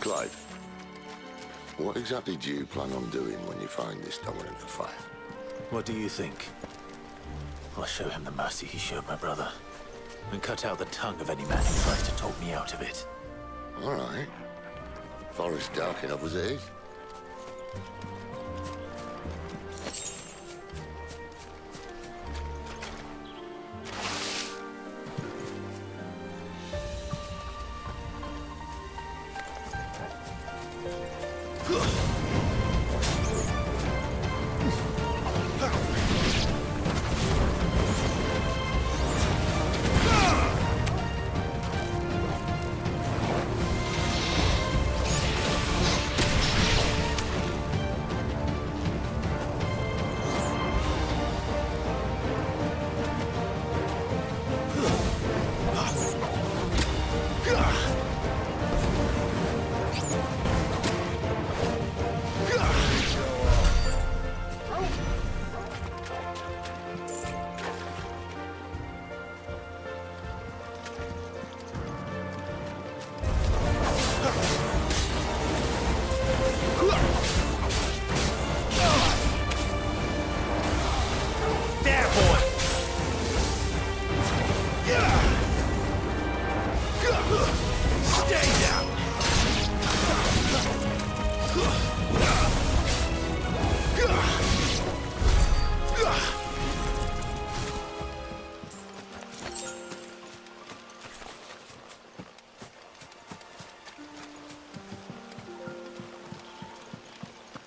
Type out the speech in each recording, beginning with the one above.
Clive, what exactly do you plan on doing when you find this dominant of fire? What do you think? I'll show him the mercy he showed my brother, and cut out the tongue of any man who tries to talk me out of it. All right. Forest dark enough as it is.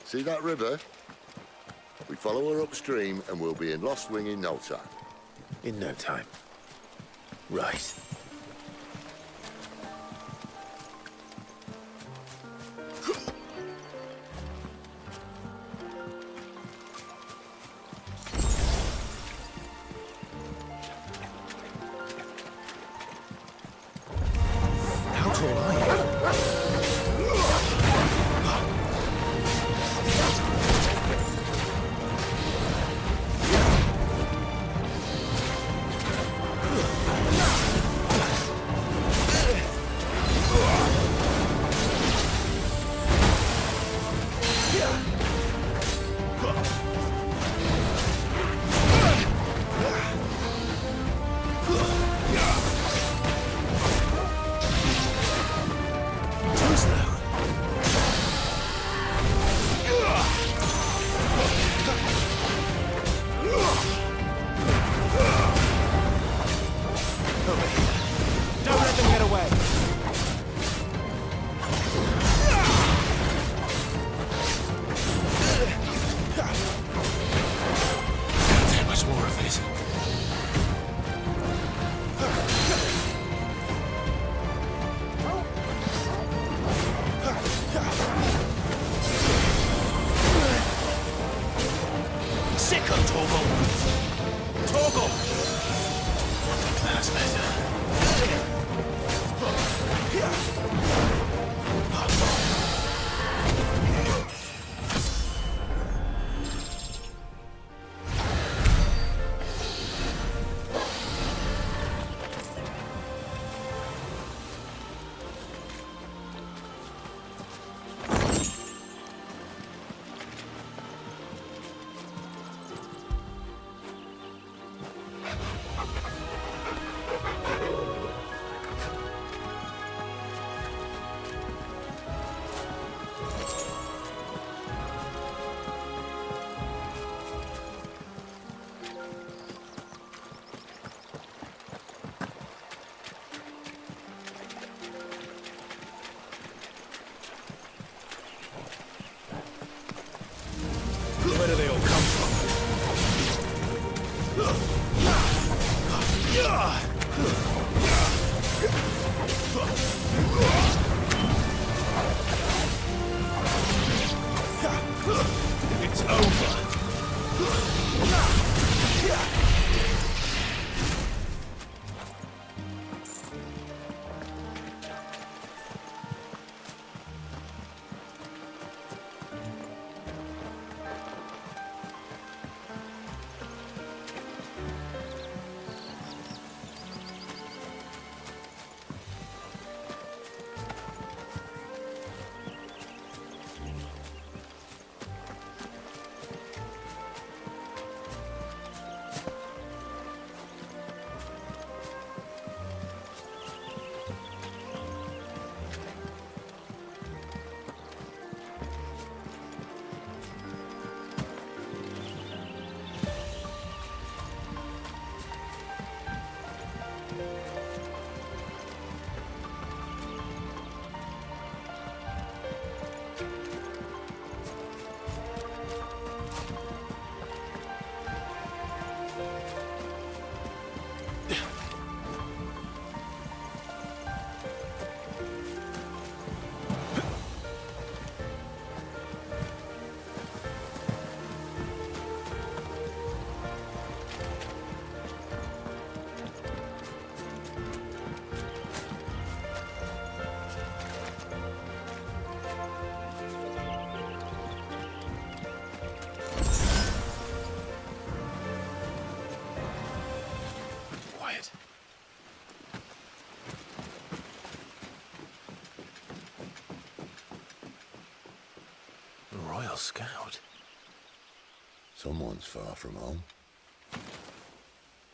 See that river? We follow her upstream and we'll be in Lost Wing in no time. In no time. Right. How tall are you? scout. Someone's far from home.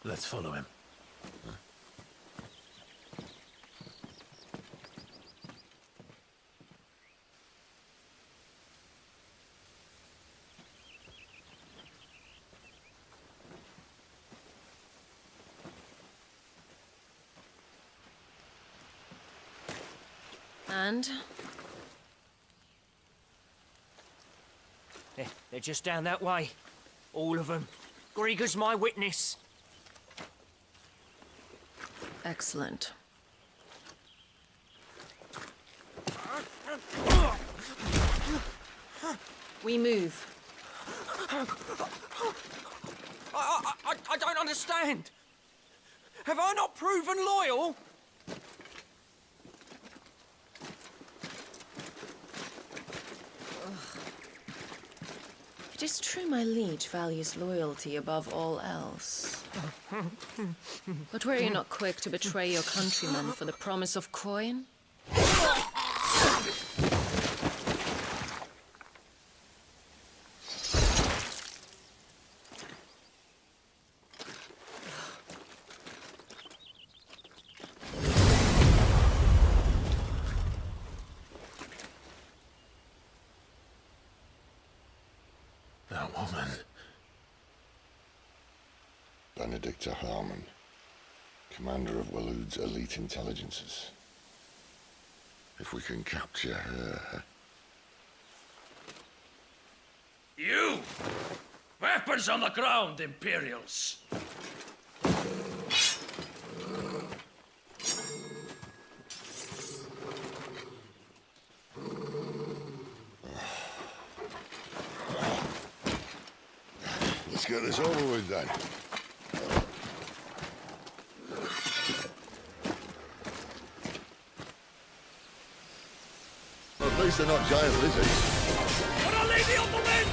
Let's follow him. And? They're just down that way. All of them. Grieger's my witness. Excellent. We move. I don't understand. Have I not proven loyal? It is true my liege values loyalty above all else. But were you not quick to betray your countrymen for the promise of coin? That woman. Benedicta Harmon, commander of Waloed's elite intelligences. If we can capture her... You! Weapons on the ground, Imperials! Let's get this over with then. Well, at least they're not giant lizards. But I'll leave the upper wind!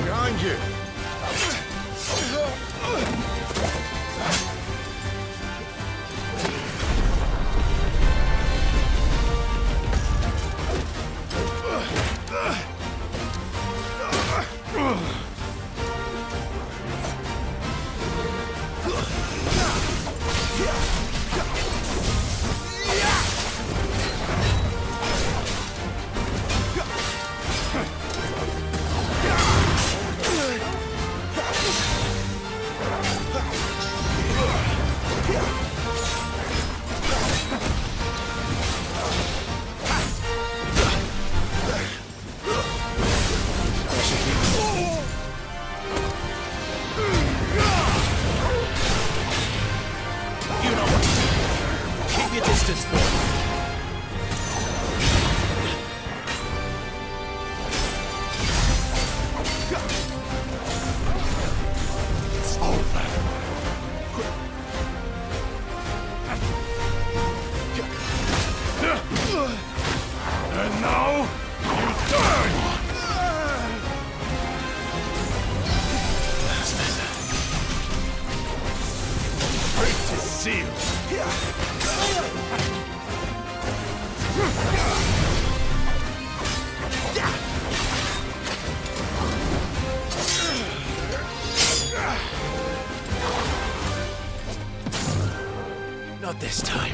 Behind you! And now, you die! seal. Not this time.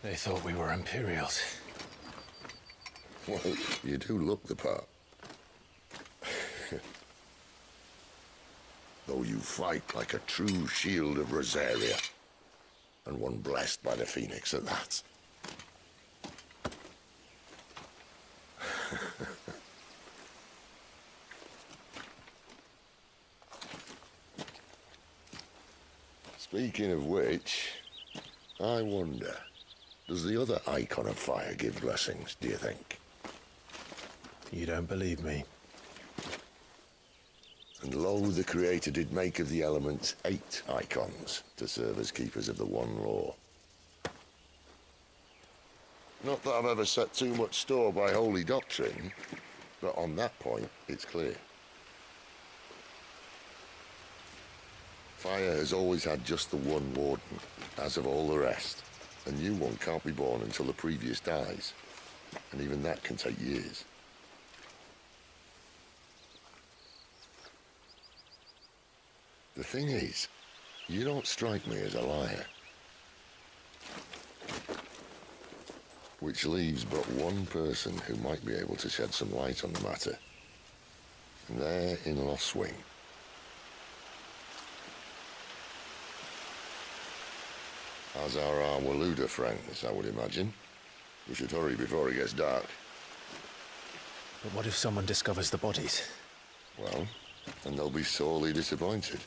They thought we were Imperials. Well, you do look the part. Though you fight like a true shield of Rosaria. And one blessed by the Phoenix at that. Speaking of which, I wonder, does the other icon of fire give blessings, do you think? You don't believe me? And lo, the Creator did make of the elements 8 icons to serve as keepers of the one law. Not that I've ever set too much store by holy doctrine, but on that point, it's clear. Fire has always had just the one warden, as of all the rest. A new one can't be born until the previous dies, and even that can take years. The thing is, you don't strike me as a liar. Which leaves but one person who might be able to shed some light on the matter. And they're in Lost Swing. As are our Waluda friends, I would imagine. We should hurry before it gets dark. But what if someone discovers the bodies? Well, and they'll be sorely disappointed.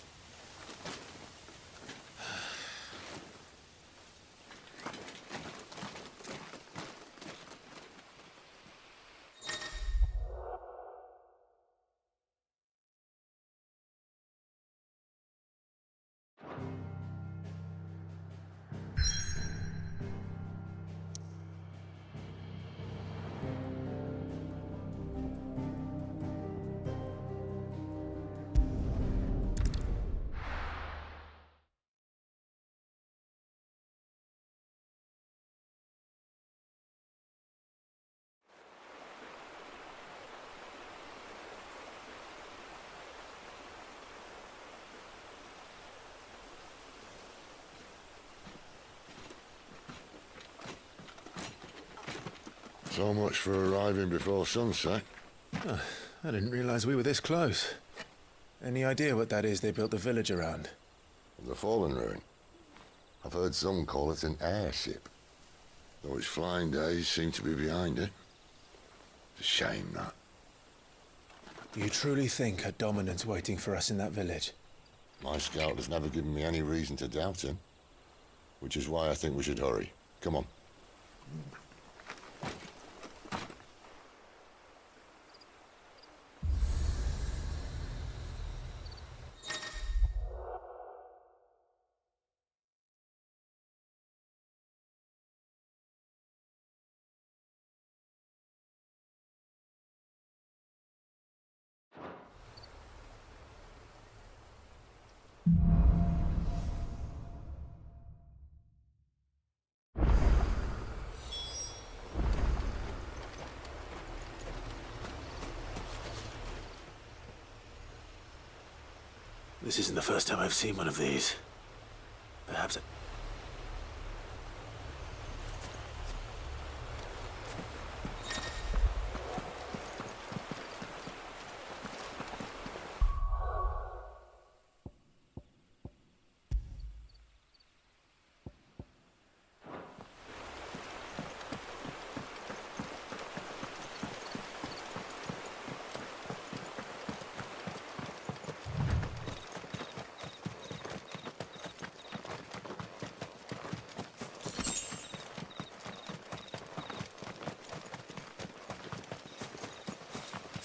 So much for arriving before sunset. Oh, I didn't realize we were this close. Any idea what that is they built the village around? The Fallen Ruin. I've heard some call it an airship. Though its flying days seem to be behind it. It's a shame, that. You truly think a dominant's waiting for us in that village? My scout has never given me any reason to doubt him. Which is why I think we should hurry. Come on. This isn't the first time I've seen one of these. Perhaps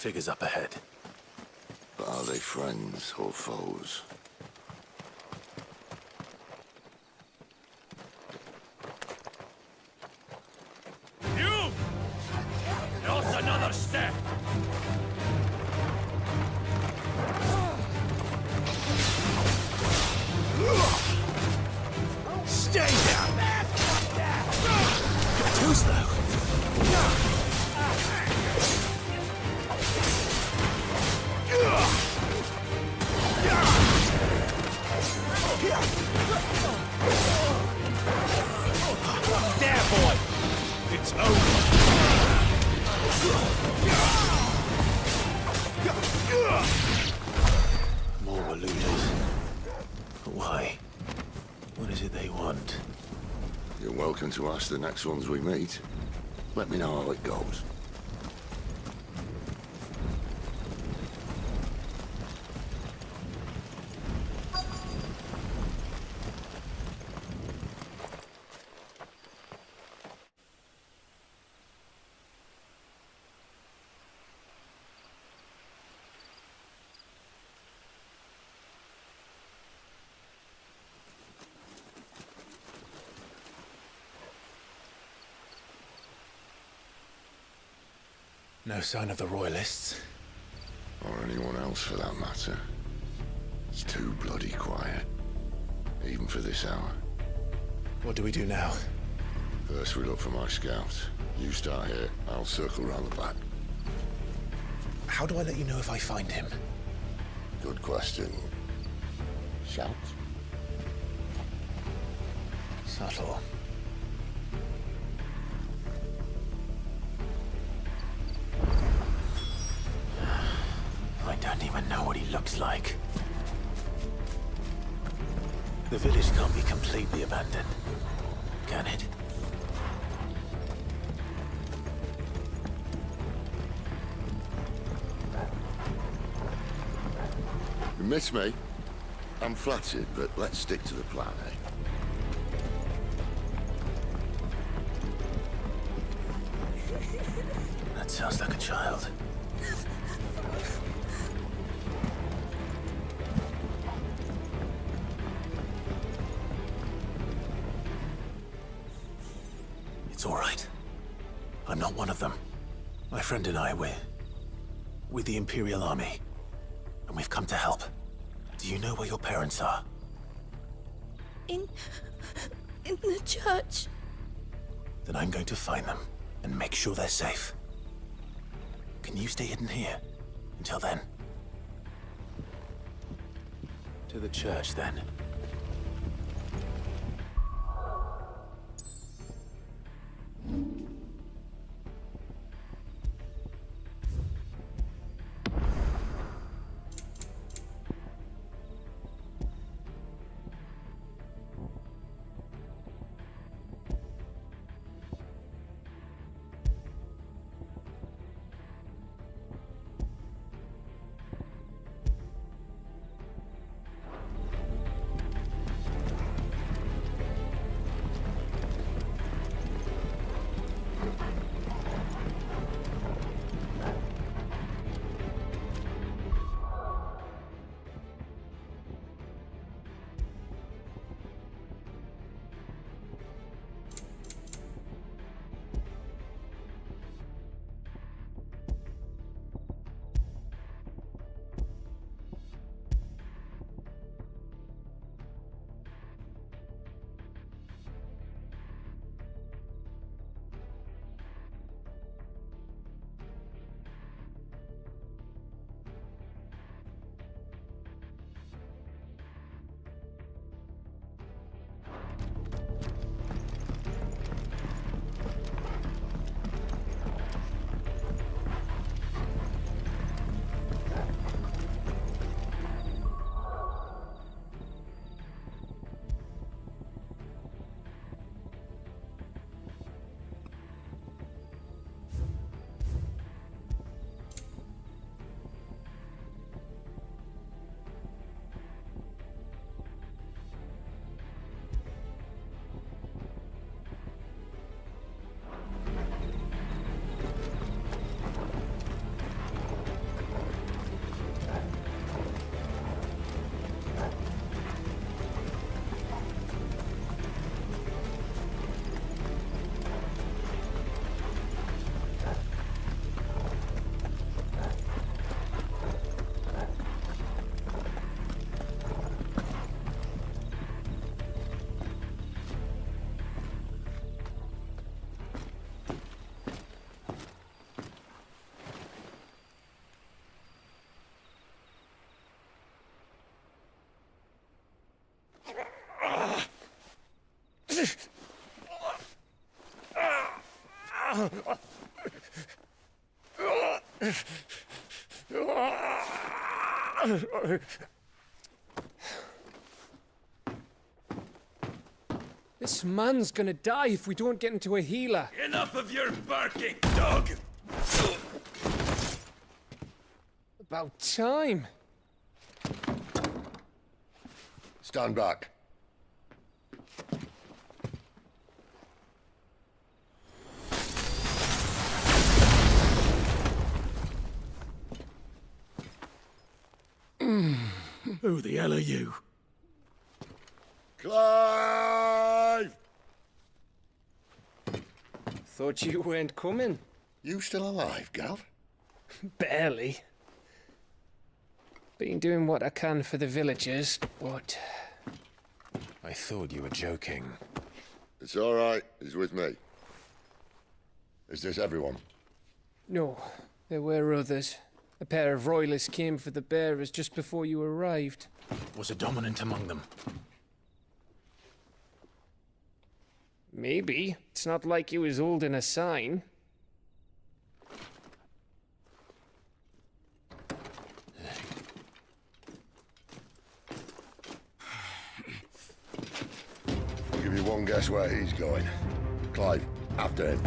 Figures up ahead. But are they friends or foes? You! Not another step! Stay down! Too slow. There, boy! It's over! More Walloons. Why? What is it they want? You're welcome to ask the next ones we meet. Let me know how it goes. No sign of the Royalists. Or anyone else for that matter. It's too bloody quiet. Even for this hour. What do we do now? First we look for my scouts. You start here, I'll circle round the back. How do I let you know if I find him? Good question. Shout? Subtle. I don't even know what he looks like. The village can't be completely abandoned, can it? You miss me? I'm flattered, but let's stick to the plan, eh? That sounds like a child. It's all right. I'm not one of them. My friend and I, we're with the Imperial Army. And we've come to help. Do you know where your parents are? In the church. Then I'm going to find them and make sure they're safe. Can you stay hidden here until then? To the church, then. This man's gonna die if we don't get into a healer. Enough of your barking, dog! About time. Stand back. Who the hell are you? Clive! Thought you weren't coming. You still alive, Gav? Barely. Been doing what I can for the villagers, but... I thought you were joking. It's all right. He's with me. Is this everyone? No, there were others. A pair of royalists came for the bearers just before you arrived. Was a dominant among them? Maybe. It's not like he was holding a sign. I'll give you one guess where he's going. Clive, after him.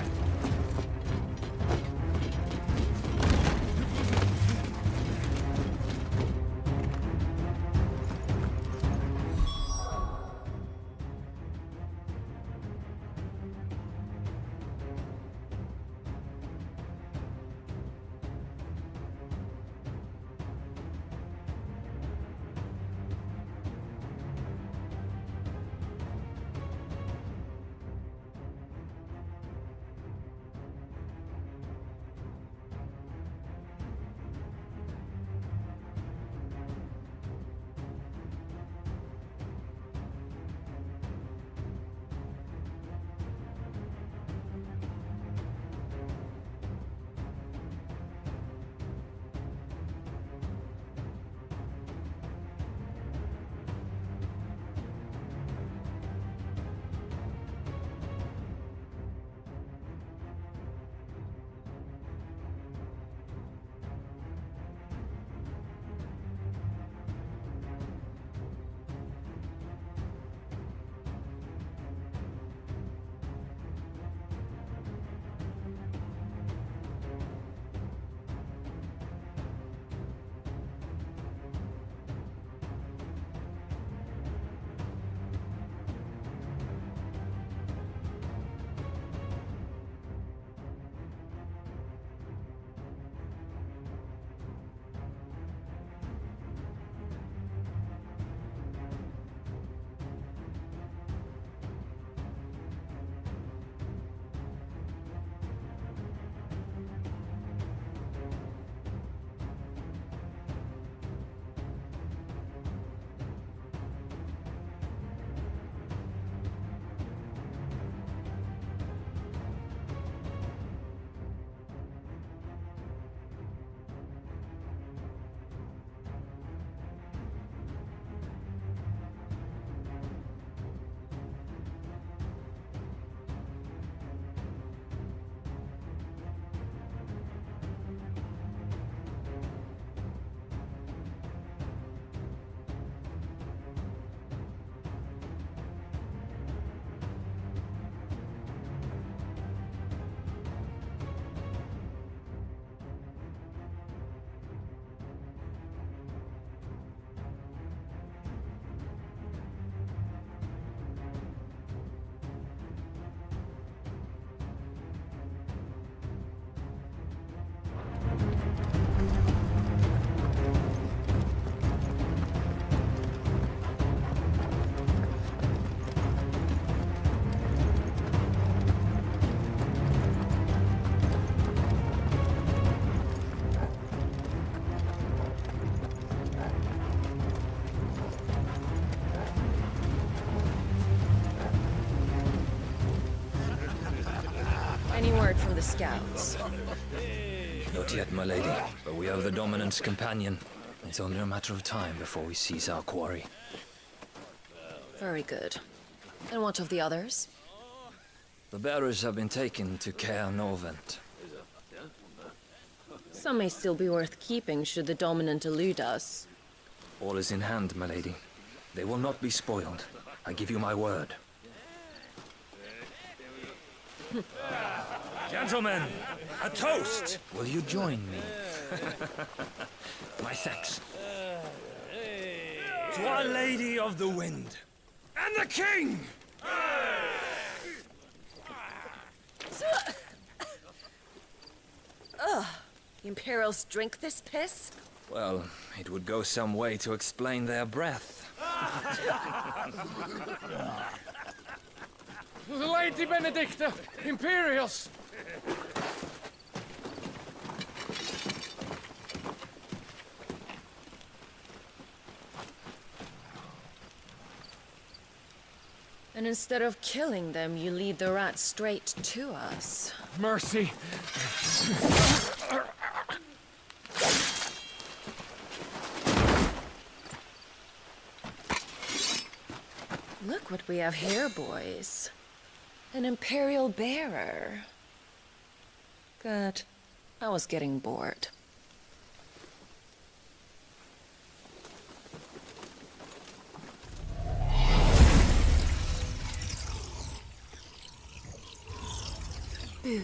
Any word from the scouts? Not yet, my lady, but we have the dominant's companion. It's only a matter of time before we seize our quarry. Very good. And what of the others? The bearers have been taken to Caer Novent. Some may still be worth keeping should the dominant elude us. All is in hand, my lady. They will not be spoiled. I give you my word. Gentlemen, a toast! Will you join me? My thanks. To Our Lady of the Wind. And the King! The Imperials drink this piss? Well, it would go some way to explain their breath. Lady Benedicta! Imperials! And instead of killing them, you lead the rats straight to us. Mercy! Look what we have here, boys. An Imperial bearer. Good. I was getting bored. Boo.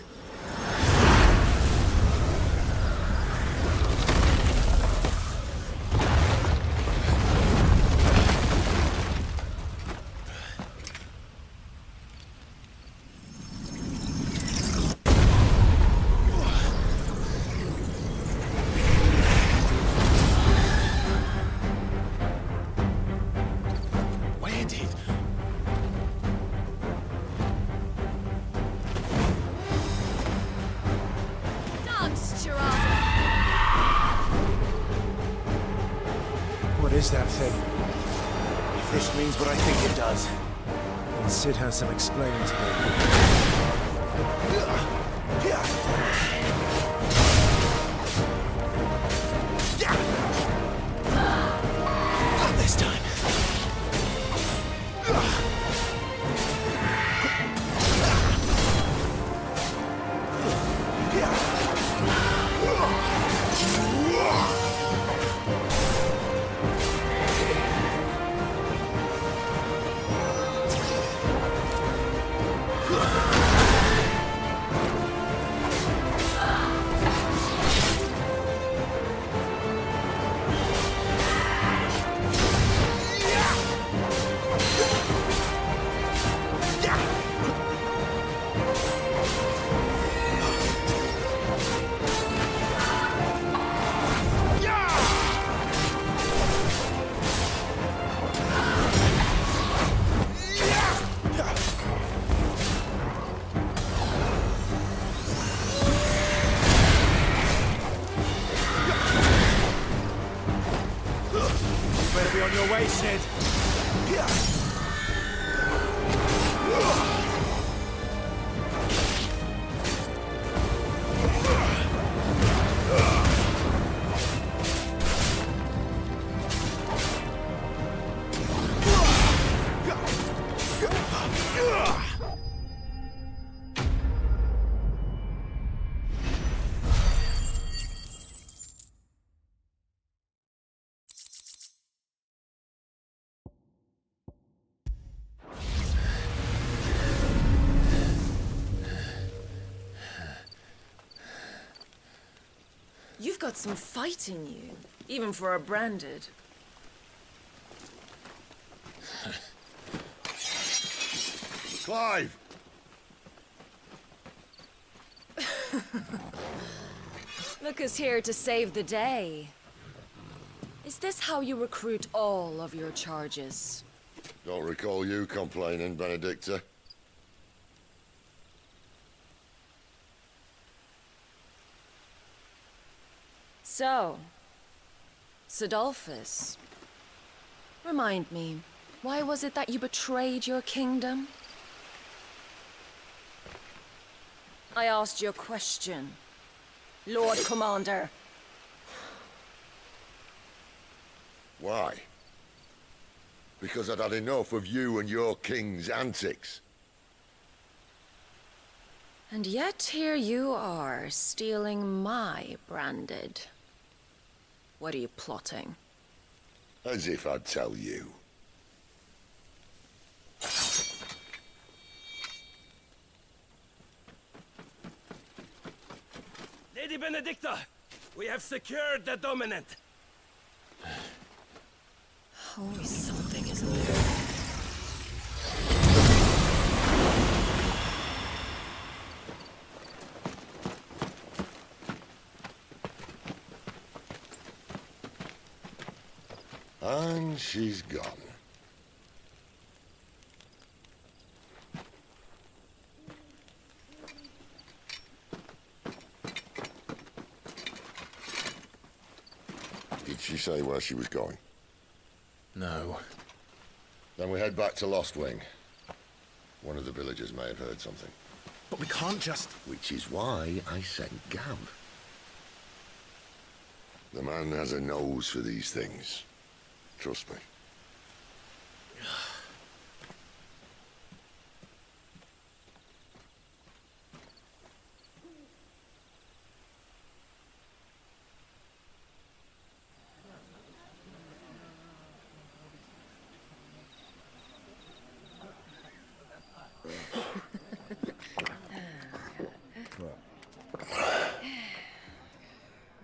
Where did... What is that thing? If this means what I think it does, then Sid has some explaining to do. Not this time. Better be on your way, Sid. You've got some fight in you, even for a branded. Clive! Look who's here to save the day. Is this how you recruit all of your charges? Don't recall you complaining, Benedicta. So, Sidolphus, remind me, why was it that you betrayed your kingdom? I asked you a question, Lord Commander. Why? Because I'd had enough of you and your king's antics. And yet here you are, stealing my branded. What are you plotting? As if I'd tell you. Lady Benedicta, we have secured the dominant. Always something, isn't there? And she's gone. Did she say where she was going? No. Then we head back to Lost Wing. One of the villagers may have heard something. But we can't just... Which is why I sent Gav. The man has a nose for these things. Trust me.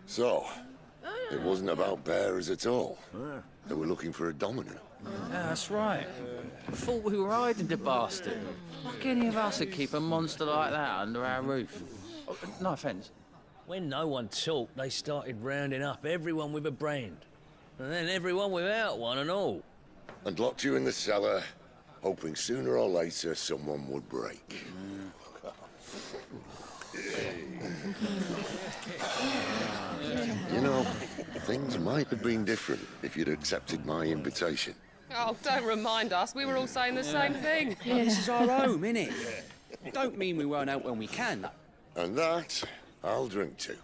So, it wasn't about bearers at all. They were looking for a dominant. Yeah, that's right. Thought we were hiding the bastard. Like any of us would keep a monster like that under our roof. Oh, no offence. When no one talked, they started rounding up everyone with a brand. And then everyone without one and all. And locked you in the cellar, hoping sooner or later someone would break. You know, things might have been different if you'd accepted my invitation. Oh, don't remind us. We were all saying the same thing. This is our home, innit? Don't mean we won't out when we can. And that, I'll drink to.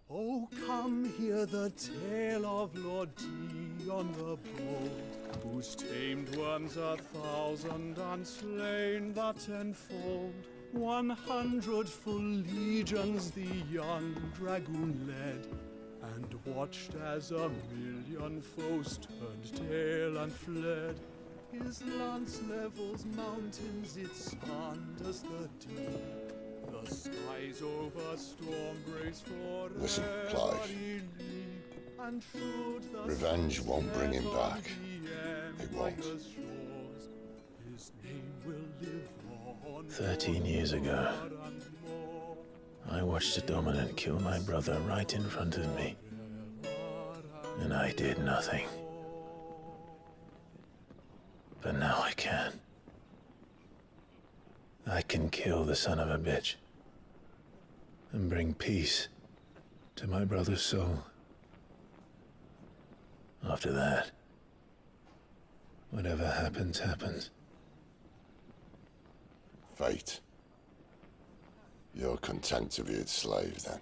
Oh, come hear the tale of Lord Dion the Bold, whose tamed ones 1,000 and slain the tenfold. 100 full legions the young dragoon led, and watched as 1,000,000 foes turned tail and fled. His lance levels mountains, it sanders the deep. The skies over storm brace for Listen, Clive. Revenge won't bring him back. It won't. 13 years ago, I watched a dominant kill my brother right in front of me. And I did nothing. But now I can. I can kill the son of a bitch and bring peace to my brother's soul. After that, whatever happens, happens. Fate. You're content to be its slave, then?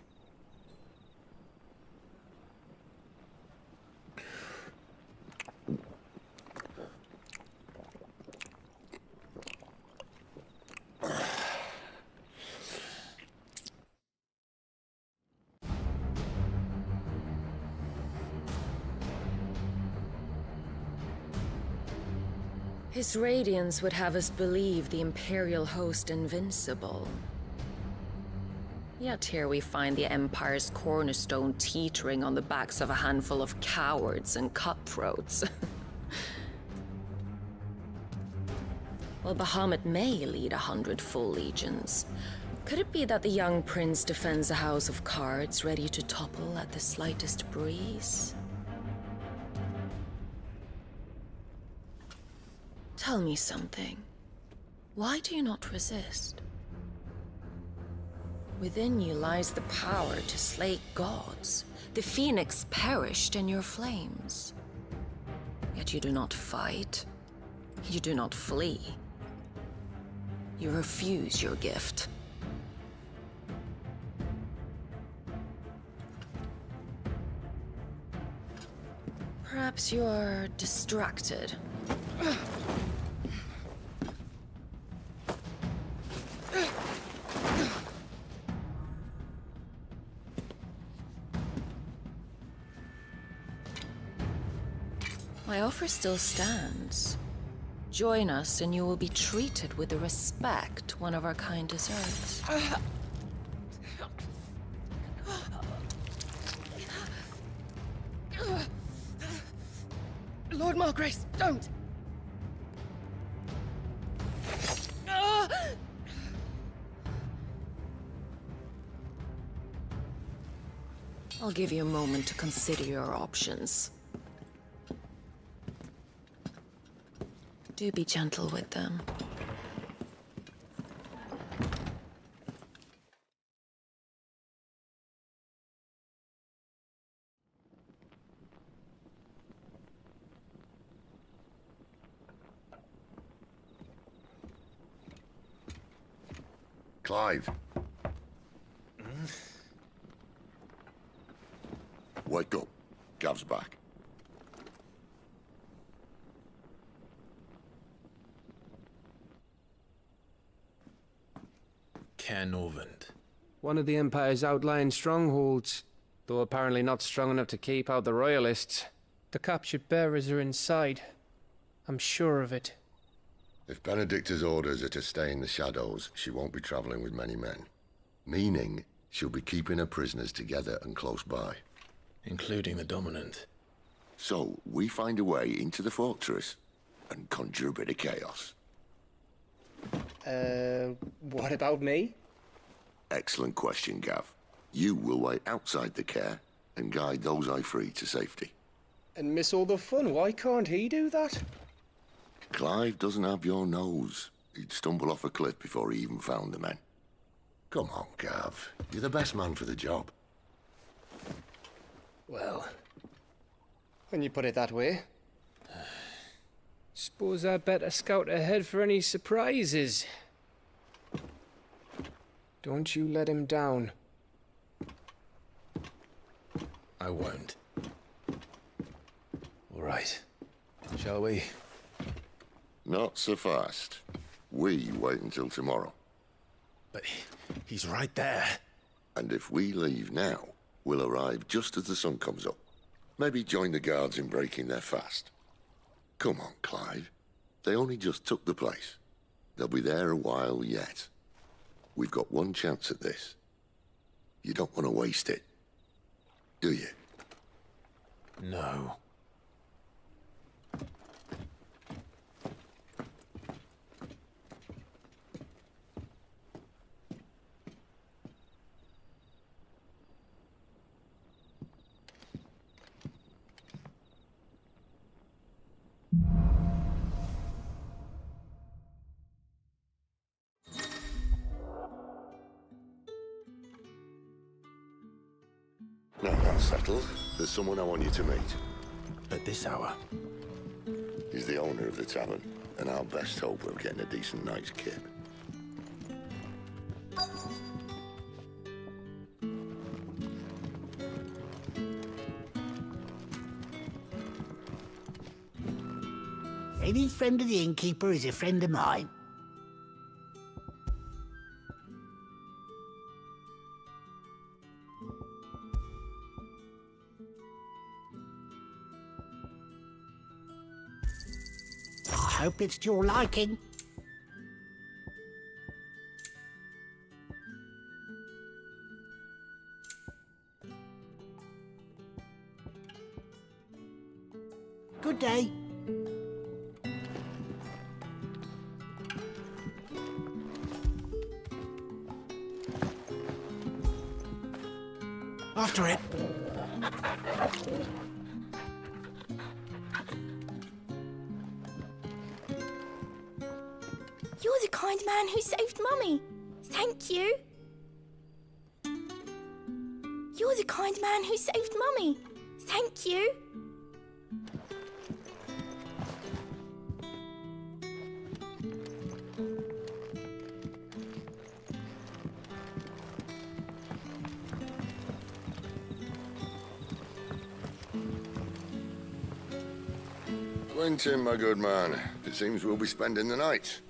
His radiance would have us believe the Imperial host invincible. Yet here we find the Empire's cornerstone teetering on the backs of a handful of cowards and cutthroats. Well, Bahamut may lead 100 full legions. Could it be that the young prince defends a house of cards ready to topple at the slightest breeze? Tell me something. Why do you not resist? Within you lies the power to slay gods. The phoenix perished in your flames. Yet you do not fight. You do not flee. You refuse your gift. Perhaps you're distracted. My offer still stands. Join us and you will be treated with the respect one of our kind deserves. Lord Margrace, don't! I'll give you a moment to consider your options. Do be gentle with them. Clive. Wake up. Gav's back. Cairnorvand. One of the Empire's outlying strongholds, though apparently not strong enough to keep out the Royalists. The captured bearers are inside. I'm sure of it. If Benedicta's orders are to stay in the shadows, she won't be traveling with many men. Meaning, she'll be keeping her prisoners together and close by. Including the Dominant. So, we find a way into the fortress and conjure a bit of chaos. What about me? Excellent question, Gav. You will wait outside the care and guide those I free to safety. And miss all the fun. Why can't he do that? Clive doesn't have your nose. He'd stumble off a cliff before he even found the men. Come on, Gav. You're the best man for the job. Well, when you put it that way. Suppose I'd better scout ahead for any surprises. Don't you let him down. I won't. All right. Shall we? Not so fast. We wait until tomorrow. But he's right there. And if we leave now, we'll arrive just as the sun comes up. Maybe join the guards in breaking their fast. Come on, Clive. They only just took the place. They'll be there a while yet. We've got one chance at this. You don't want to waste it, do you? No. Now that's settled. There's someone I want you to meet. At this hour? He's the owner of the tavern, and our best hope of getting a decent night's kip. Any friend of the innkeeper is a friend of mine. I hope it's to your liking. Good day. After it. You're the kind man who saved Mummy. Thank you. You're the kind man who saved Mummy. Thank you. Quentin, my good man. It seems we'll be spending the night.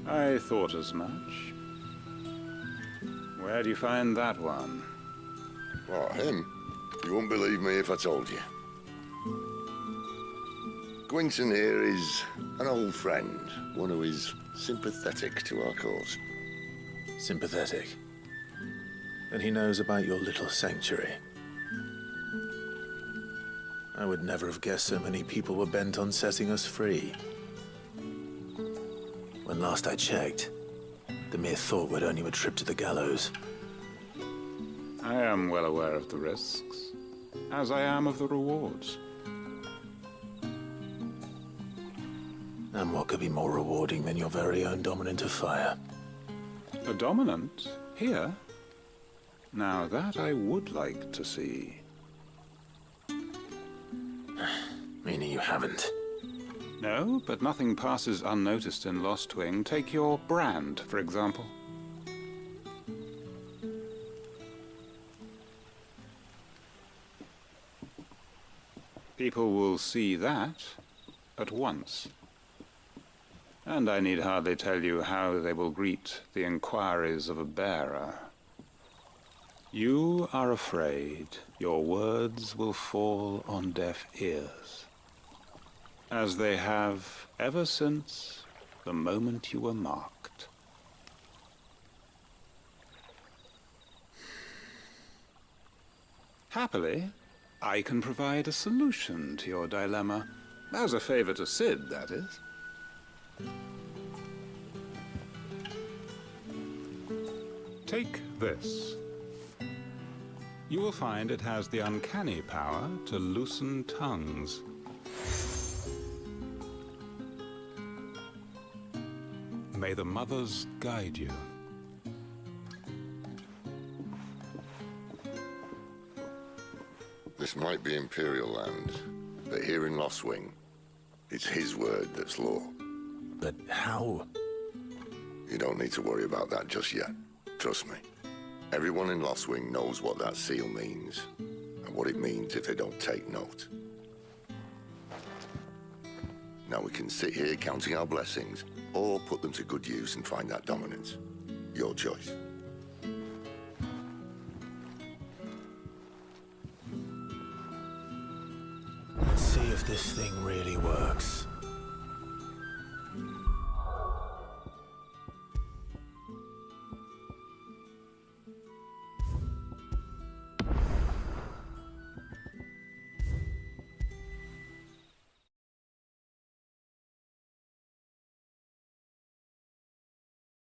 I thought as much. Where do you find that one? What, him? You wouldn't believe me if I told you. Gwynson here is an old friend, one who is sympathetic to our cause. Sympathetic. And he knows about your little sanctuary. I would never have guessed so many people were bent on setting us free. When last I checked, the mere thought would earn you a trip to the gallows. I am well aware of the risks, as I am of the rewards. And what could be more rewarding than your very own dominant of fire? A dominant? Here? Now that I would like to see. Meaning you haven't? No, but nothing passes unnoticed in Lost Wing. Take your brand, for example. People will see that at once. And I need hardly tell you how they will greet the inquiries of a bearer. You are afraid your words will fall on deaf ears, as they have ever since the moment you were marked. Happily, I can provide a solution to your dilemma. As a favor to Sid, that is. Take this. You will find it has the uncanny power to loosen tongues. May the mothers guide you. This might be Imperial land, but here in Lost Wing, it's his word that's law. But how? You don't need to worry about that just yet. Trust me. Everyone in Lost Wing knows what that seal means, and what it means if they don't take note. Now we can sit here counting our blessings, or put them to good use and find that dominance. Your choice. Let's see if this thing really works.